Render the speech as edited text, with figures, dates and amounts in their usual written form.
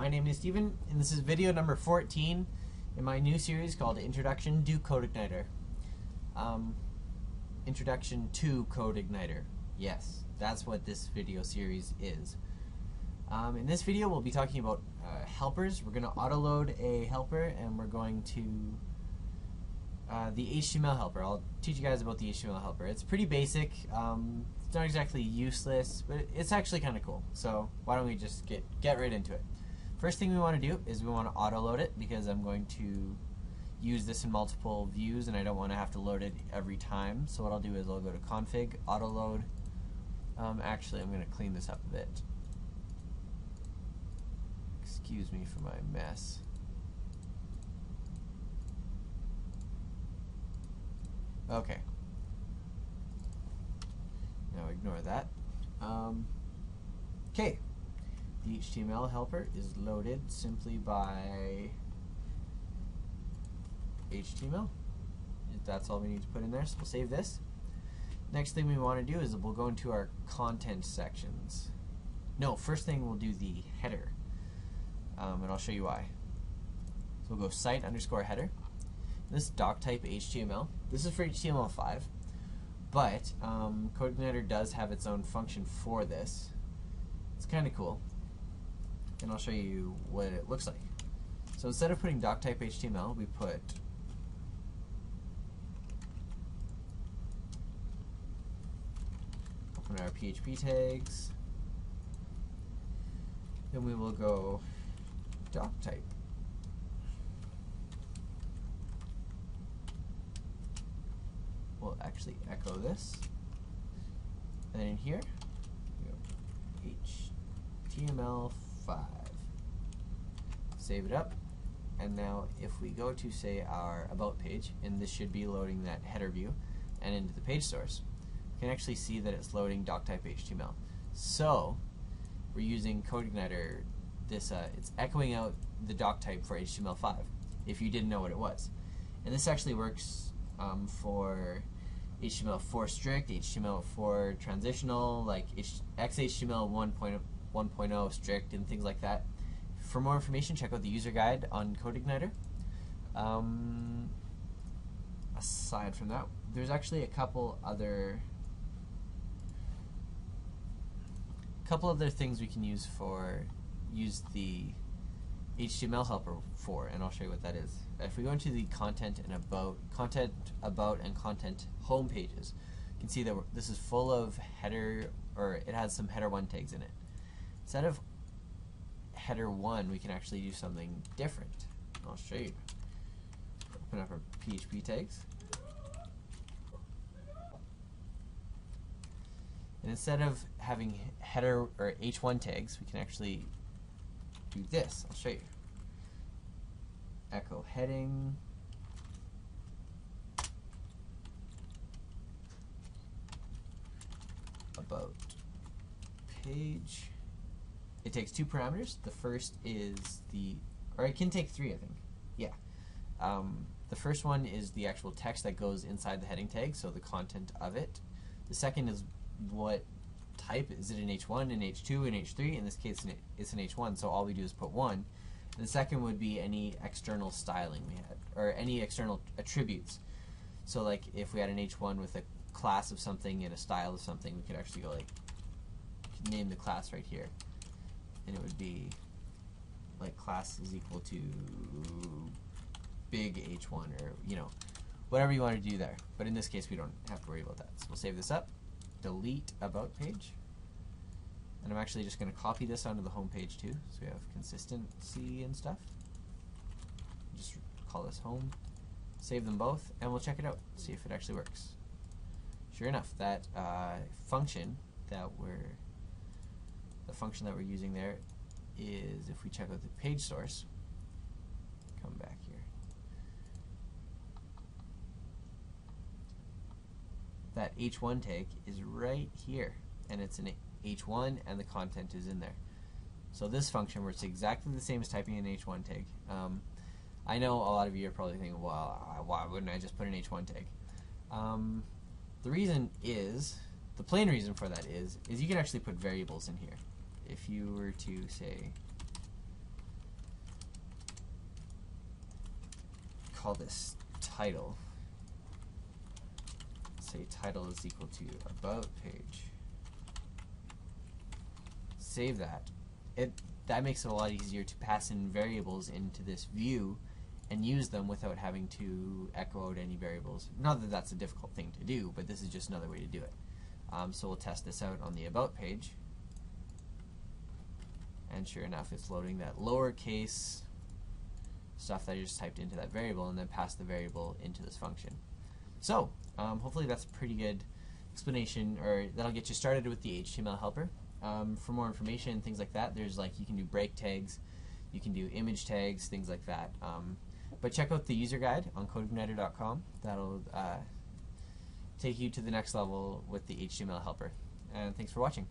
my name is Steven, and this is video number 14 in my new series called Introduction to CodeIgniter. Introduction to CodeIgniter. Yes, that's what this video series is. In this video, we'll be talking about helpers. We're going to auto-load a helper, and we're going to the HTML helper. I'll teach you guys about the HTML helper. It's pretty basic. It's not exactly useless, but it's actually kind of cool. So why don't we just get right into it. First thing we want to do is we want to auto-load it, because I'm going to use this in multiple views and I don't want to have to load it every time. So what I'll do is I'll go to config, auto-load. Actually, I'm going to clean this up a bit. Excuse me for my mess. Okay. Now ignore that. Okay. The HTML helper is loaded simply by HTML. That's all we need to put in there, so we'll save this. Next thing we want to do is we'll go into our content sections. No, first thing we'll do the header. And I'll show you why. So we'll go site_header. This is doc type HTML. This is for HTML5, but CodeIgniter does have its own function for this. It's kind of cool, and I'll show you what it looks like. So instead of putting doc type HTML, we put open our PHP tags. Then we will go doc type. We'll actually echo this. And in here, we go HTML5. Save it up. And now if we go to, say, our About page, and this should be loading that header view, and into the page source, you can actually see that it's loading doc type HTML. So we're using CodeIgniter. It's echoing out the doc type for HTML5, if you didn't know what it was. And this actually works for HTML4 strict, HTML4 transitional, like XHTML 1.0 strict, and things like that. For more information, check out the user guide on CodeIgniter. Aside from that, there's actually a couple other things we can use the HTML helper for, and I'll show you what that is. If we go into the content about and content home pages, you can see that this is full of header, or it has some header 1 tags in it. Instead of header 1, we can actually do something different. I'll show you. Open up our PHP tags. And instead of having header or h1 tags, we can actually do this. I'll show you. Echo heading. About page. It takes 2 parameters. The first is or it can take 3, I think. Yeah. The first one is the actual text that goes inside the heading tag, so the content of it. The second is what type. Is it an H1, an H2, an H3? In this case, it's an H1, so all we do is put 1. And the second would be any external styling we had, or any external attributes. So like if we had an H1 with a class of something and a style of something, we could actually go like, name the class right here. And it would be like class is equal to big H1, or whatever you want to do there. But in this case, we don't have to worry about that. So we'll save this up, delete about page, and I'm actually just going to copy this onto the home page too, so we have consistency and stuff. Just call this home, save them both, and we'll check it out, see if it actually works. Sure enough, that function that we're using there is, if we check out the page source, come back here, that H1 tag is right here, and it's an H1 and the content is in there. So this function works exactly the same as typing an H1 tag. I know a lot of you are probably thinking, well, why wouldn't I just put an H1 tag? The reason is, the plain reason for that is you can actually put variables in here. If you were to say call this title. Say title is equal to about page. Save that. That makes it a lot easier to pass in variables into this view and use them without having to echo out any variables. Not that that's a difficult thing to do, but this is just another way to do it. So we'll test this out on the about page. And sure enough, it's loading that lowercase stuff that I just typed into that variable and then passed the variable into this function. So hopefully that's a pretty good explanation, or that'll get you started with the HTML helper. For more information and things like that, there's you can do break tags, you can do image tags, things like that. But check out the user guide on CodeIgniter.com. That'll take you to the next level with the HTML helper. And thanks for watching.